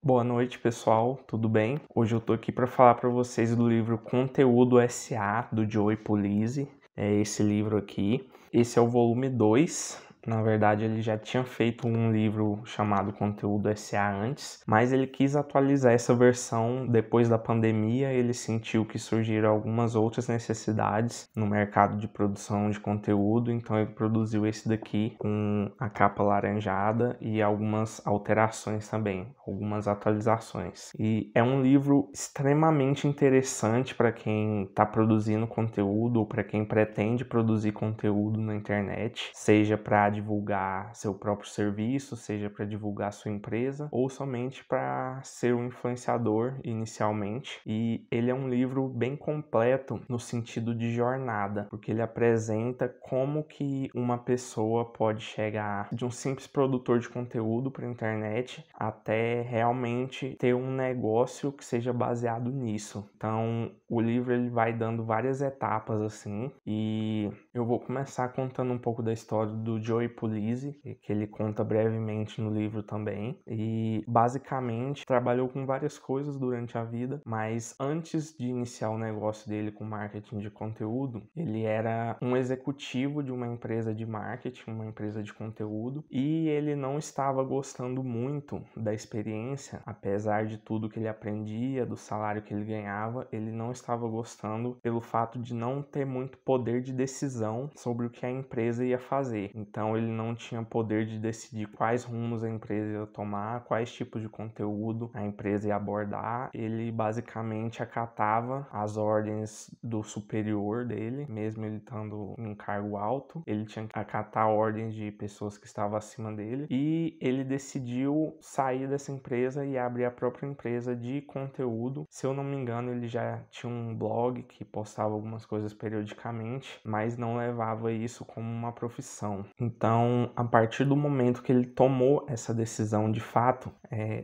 Boa noite, pessoal, tudo bem? Hoje eu tô aqui para falar para vocês do livro Conteúdo SA, do Joey Pulizzi. É esse livro aqui. Esse é o volume 2. Na verdade, ele já tinha feito um livro chamado Conteúdo SA antes, mas ele quis atualizar essa versão depois da pandemia. Ele sentiu que surgiram algumas outras necessidades no mercado de produção de conteúdo, então ele produziu esse daqui com a capa laranjada e algumas alterações também, algumas atualizações. E é um livro extremamente interessante para quem está produzindo conteúdo ou para quem pretende produzir conteúdo na internet, seja para divulgar seu próprio serviço, seja para divulgar sua empresa ou somente para ser um influenciador inicialmente. E ele é um livro bem completo no sentido de jornada, porque ele apresenta como que uma pessoa pode chegar de um simples produtor de conteúdo para a internet até realmente ter um negócio que seja baseado nisso. Então, o livro ele vai dando várias etapas assim, e eu vou começar contando um pouco da história do Joey Pulizzi, que ele conta brevemente no livro também. E basicamente trabalhou com várias coisas durante a vida, mas antes de iniciar o negócio dele com marketing de conteúdo, ele era um executivo de uma empresa de marketing, uma empresa de conteúdo, e ele não estava gostando muito da experiência, apesar de tudo que ele aprendia, do salário que ele ganhava, ele não estava gostando pelo fato de não ter muito poder de decisão sobre o que a empresa ia fazer. Então ele não tinha poder de decidir quais rumos a empresa ia tomar, quais tipos de conteúdo a empresa ia abordar. Ele basicamente acatava as ordens do superior dele, mesmo ele estando em um cargo alto. Ele tinha que acatar ordens de pessoas que estavam acima dele, e ele decidiu sair dessa empresa e abrir a própria empresa de conteúdo. Se eu não me engano, ele já tinha um blog que postava algumas coisas periodicamente, mas não levava isso como uma profissão. Então, a partir do momento que ele tomou essa decisão de fato,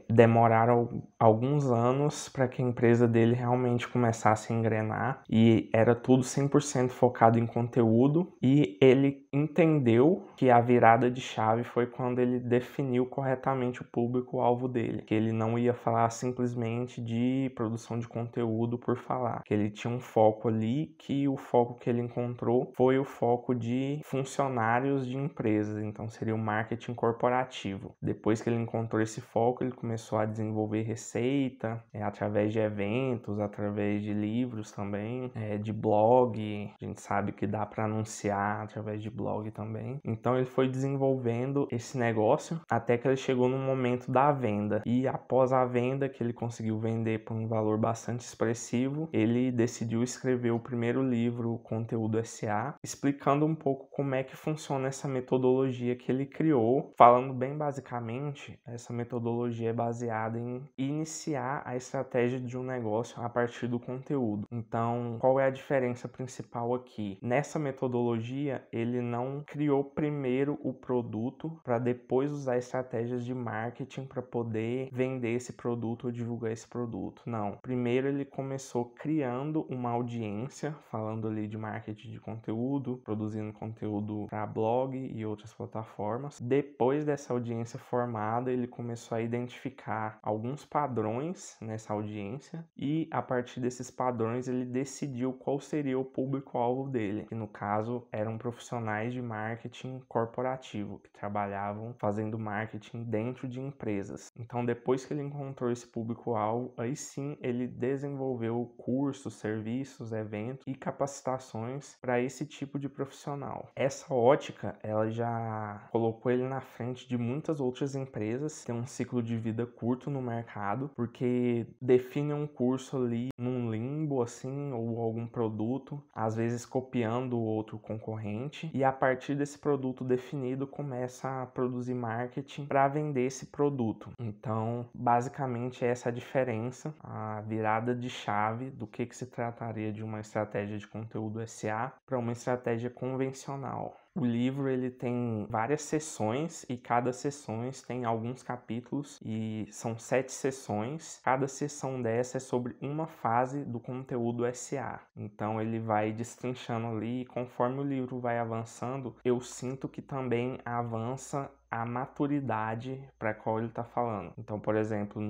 demoraram alguns anos para que a empresa dele realmente começasse a engrenar, e era tudo 100% focado em conteúdo, e ele entendeu que a virada de chave foi quando ele definiu corretamente o público-alvo dele, que ele não ia falar simplesmente de produção de conteúdo por falar, que ele tinha um foco ali, que o foco que ele encontrou foi o foco de funcionários de empresas, então seria o marketing corporativo. Depois que ele encontrou esse foco, ele começou a desenvolver receita, através de eventos, através de livros também, de blog. A gente sabe que dá para anunciar através de blog também. Então ele foi desenvolvendo esse negócio até que ele chegou no momento da venda. E após a venda, que ele conseguiu vender por um valor bastante expressivo, ele decidiu escrever o primeiro livro, Conteúdo SA, explicando um pouco como é que funciona essa metodologia que ele criou. Falando bem basicamente, essa metodologia é baseada em iniciar a estratégia de um negócio a partir do conteúdo. Então, qual é a diferença principal aqui? Nessa metodologia, ele não criou primeiro o produto para depois usar estratégias de marketing para poder vender esse produto ou divulgar esse produto. Não. Primeiro ele começou criando uma audiência, falando ali de marketing de conteúdo, produzindo conteúdo para blog e outras plataformas. Depois dessa audiência formada, ele começou a identificar alguns padrões nessa audiência, e a partir desses padrões ele decidiu qual seria o público-alvo dele, que no caso eram profissionais de marketing corporativo, que trabalhavam fazendo marketing dentro de empresas. Então, depois que ele encontrou esse público-alvo, aí sim ele desenvolveu cursos, serviços, eventos e capacitações para esse tipo de profissional. Essa ótica, ela já colocou ele na frente de muitas outras empresas, tem um ciclo de vida curto no mercado, porque define um curso ali num limbo assim, ou algum produto, às vezes copiando o outro concorrente, e a partir desse produto definido começa a produzir marketing para vender esse produto. Então, basicamente essa é a diferença, a virada de chave do que se trataria de uma estratégia de conteúdo SA para uma estratégia convencional. O livro ele tem várias seções, e cada seção tem alguns capítulos, e são 7 seções. Cada seção dessa é sobre uma fase do conteúdo SA. Então ele vai destrinchando ali, e conforme o livro vai avançando, eu sinto que também avança a maturidade para qual ele está falando. Então, por exemplo,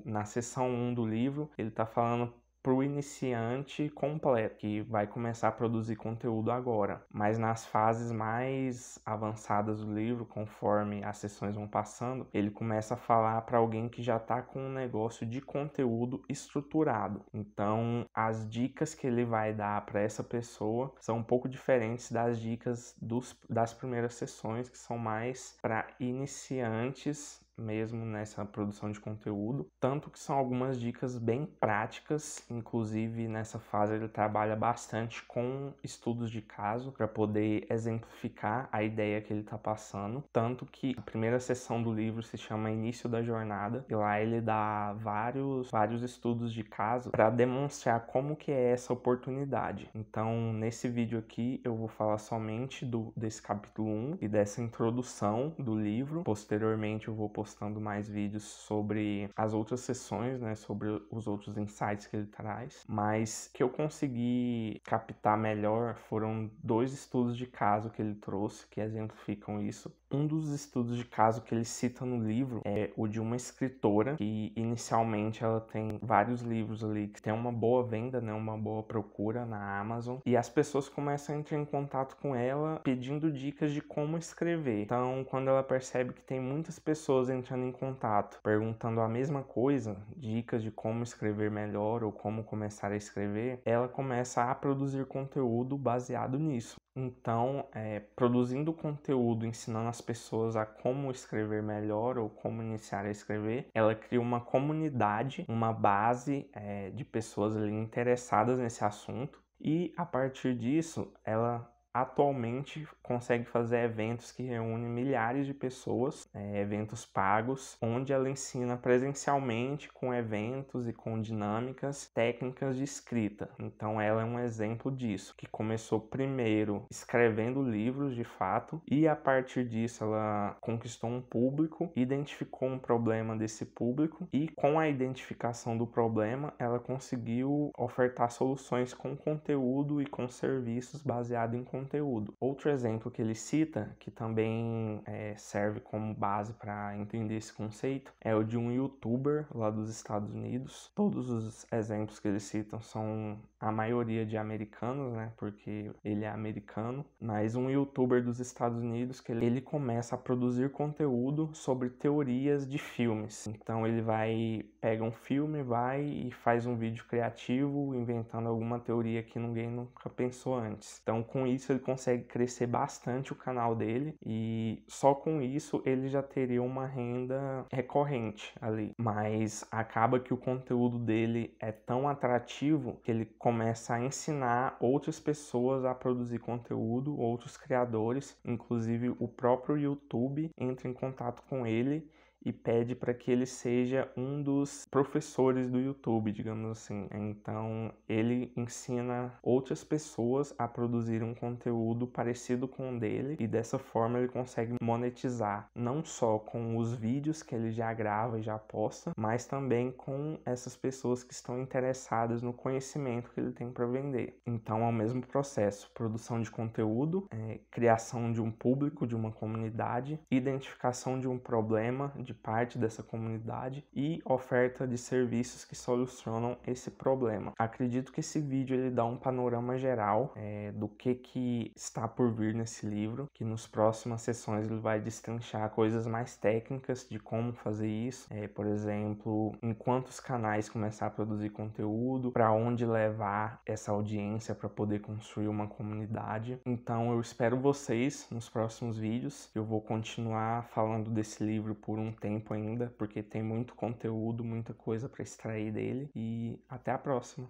na seção 1 do livro, ele está falando para o iniciante completo, que vai começar a produzir conteúdo agora. Mas nas fases mais avançadas do livro, conforme as sessões vão passando, ele começa a falar para alguém que já está com um negócio de conteúdo estruturado. Então, as dicas que ele vai dar para essa pessoa são um pouco diferentes das dicas das primeiras sessões, que são mais para iniciantes mesmo nessa produção de conteúdo, tanto que são algumas dicas bem práticas. Inclusive nessa fase ele trabalha bastante com estudos de caso para poder exemplificar a ideia que ele está passando, tanto que a primeira sessão do livro se chama Início da Jornada, e lá ele dá vários estudos de caso para demonstrar como que é essa oportunidade. Então nesse vídeo aqui eu vou falar somente desse capítulo 1 e dessa introdução do livro. Posteriormente eu vou postando mais vídeos sobre as outras sessões, né, sobre os outros insights que ele traz, mas que eu consegui captar melhor foram 2 estudos de caso que ele trouxe que exemplificam isso. Um dos estudos de caso que ele cita no livro é o de uma escritora que inicialmente ela tem vários livros ali que tem uma boa venda, né, uma boa procura na Amazon, e as pessoas começam a entrar em contato com ela pedindo dicas de como escrever. Então, quando ela percebe que tem muitas pessoas entrando em contato perguntando a mesma coisa, dicas de como escrever melhor ou como começar a escrever, ela começa a produzir conteúdo baseado nisso. Então, produzindo conteúdo, ensinando as pessoas a como escrever melhor ou como iniciar a escrever, ela cria uma comunidade, uma base de pessoas ali interessadas nesse assunto, e a partir disso, ela atualmente consegue fazer eventos que reúnem milhares de pessoas, eventos pagos, onde ela ensina presencialmente com eventos e com dinâmicas técnicas de escrita. Então ela é um exemplo disso, que começou primeiro escrevendo livros de fato, e a partir disso ela conquistou um público, identificou um problema desse público, e com a identificação do problema ela conseguiu ofertar soluções com conteúdo e com serviços baseados em conteúdo. Outro exemplo que ele cita, que também serve como base para entender esse conceito, é o de um youtuber lá dos Estados Unidos. Todos os exemplos que ele cita são a maioria de americanos, né, porque ele é americano, mas um youtuber dos Estados Unidos que ele começa a produzir conteúdo sobre teorias de filmes. Então ele pega um filme, vai e faz um vídeo criativo inventando alguma teoria que ninguém nunca pensou antes. Então com isso ele consegue crescer bastante o canal dele, e só com isso ele já teria uma renda recorrente ali. Mas acaba que o conteúdo dele é tão atrativo que ele começa a ensinar outras pessoas a produzir conteúdo, outros criadores, inclusive o próprio YouTube entra em contato com ele e pede para que ele seja um dos professores do YouTube, digamos assim. Então, ele ensina outras pessoas a produzir um conteúdo parecido com o dele, e dessa forma ele consegue monetizar não só com os vídeos que ele já grava e já posta, mas também com essas pessoas que estão interessadas no conhecimento que ele tem para vender. Então, é o mesmo processo: produção de conteúdo, criação de um público, de uma comunidade, identificação de um problema de parte dessa comunidade e oferta de serviços que solucionam esse problema. Acredito que esse vídeo ele dá um panorama geral do que está por vir nesse livro, que nos próximas sessões ele vai destrinchar coisas mais técnicas de como fazer isso, por exemplo, em quantos canais começar a produzir conteúdo, para onde levar essa audiência para poder construir uma comunidade. Então eu espero vocês nos próximos vídeos. Eu vou continuar falando desse livro por um tempo ainda, porque tem muito conteúdo, muita coisa para extrair dele, e até a próxima.